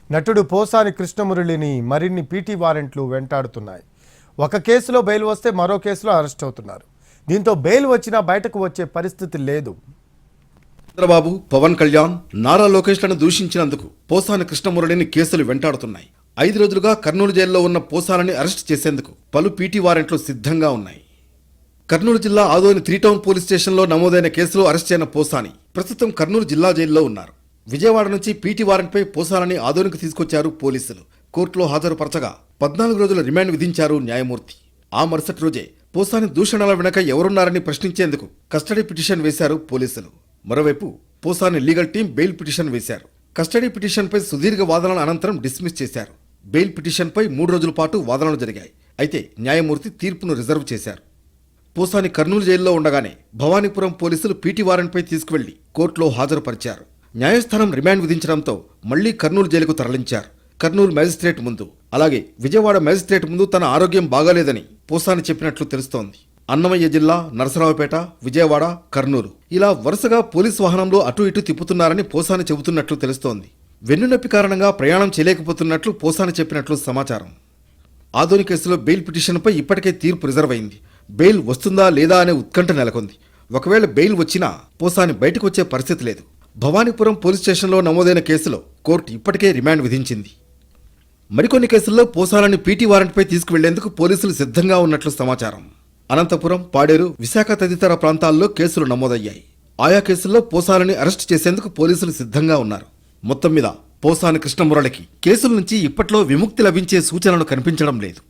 నటుడు పోసాని కృష్ణమురళిని మరిన్ని పీటీ వారెంట్లు వెంటాడుతున్నాయి. ఒక కేసులో బెయిల్ వస్తే మరో కేసులో అరెస్ట్ అవుతున్నారు. దీంతో బెయిల్ వచ్చినా బయటకు వచ్చే పరిస్థితి లేదు. చంద్రబాబు, పవన్ కళ్యాణ్, నారా లోకేష్లను దూషించినందుకు పోసాని కృష్ణమురళిని కేసులు వెంటాడుతున్నాయి. 5 రోజులుగా కర్నూలు జైల్లో ఉన్న పోసాలని అరెస్ట్ చేసేందుకు పలు పీటీ వారెంట్లు సిద్ధంగా ఉన్నాయి. కర్నూలు జిల్లా ఆదోని 3 టౌన్ పోలీస్ స్టేషన్లో నమోదైన కేసులో అరెస్ట్ అయిన పోసాని ప్రస్తుతం కర్నూలు జిల్లా జైల్లో ఉన్నారు. విజయవాడ నుంచి పీటీ వారెంట్పై పోసాలని ఆదోనికి తీసుకొచ్చారు పోలీసులు. కోర్టులో హాజరుపరచగా 14 రోజుల రిమాండ్ విధించారు న్యాయమూర్తి. ఆ మరుసటి రోజే పోసాని దూషణల వెనక ఎవరున్నారని ప్రశ్నించేందుకు కస్టడీ పిటిషన్ వేశారు పోలీసులు. మరోవైపు Posani legal team bail petition వేశారు. కస్టడీ పిటిషన్పై సుదీర్ఘ వాదనల అనంతరం డిస్మిస్ చేశారు. బెయిల్ పిటిషన్పై 3 రోజుల పాటు వాదనలు జరిగాయి. అయితే న్యాయమూర్తి తీర్పును రిజర్వ్ చేశారు. పోసాని కర్నూలు జైల్లో ఉండగానే భవానీపురం పోలీసులు పీటీ వారెంట్పై తీసుకువెళ్లి కోర్టులో హాజరుపరిచారు. న్యాయస్థానం రిమాండ్ విధించడంతో మళ్లీ కర్నూలు జైలుకు తరలించారు. కర్నూలు మ్యాజిస్ట్రేట్ ముందు, అలాగే విజయవాడ మ్యాజిస్ట్రేట్ ముందు తన ఆరోగ్యం బాగాలేదని పోసాని చెప్పినట్లు తెలుస్తోంది. అన్నమయ్య జిల్లా, నరసరావుపేట, విజయవాడ, కర్నూలు ఇలా వరుసగా పోలీసు వాహనంలో అటు ఇటు తిప్పుతున్నారని పోసాని చెబుతున్నట్లు తెలుస్తోంది. వెన్నునొప్పి కారణంగా ప్రయాణం చేయలేకపోతున్నట్లు పోసాని చెప్పినట్లు సమాచారం. ఆదోని కేసులో బెయిల్ పిటిషన్పై ఇప్పటికే తీర్పు రిజర్వ్ అయింది. బెయిల్ వస్తుందా లేదా అనే ఉత్కంఠ నెలకొంది. ఒకవేళ బెయిల్ వచ్చినా పోసాని బయటకు వచ్చే పరిస్థితి లేదు. భవానీపురం పోలీస్ స్టేషన్లో నమోదైన కేసులో కోర్టు ఇప్పటికే రిమాండ్ విధించింది. మరికొన్ని కేసుల్లో పోసాలని పీటీ వారెంట్పై తీసుకువెళ్లేందుకు పోలీసులు సిద్ధంగా ఉన్నట్లు సమాచారం. అనంతపురం, పాడేరు, విశాఖ తదితర ప్రాంతాల్లో కేసులు నమోదయ్యాయి. ఆయా కేసుల్లో పోసాలని అరెస్ట్ చేసేందుకు పోలీసులు సిద్ధంగా ఉన్నారు. మొత్తం మీద పోసాని కృష్ణమురళికి కేసుల నుంచి ఇప్పట్లో విముక్తి లభించే సూచనలు కనిపించడం లేదు.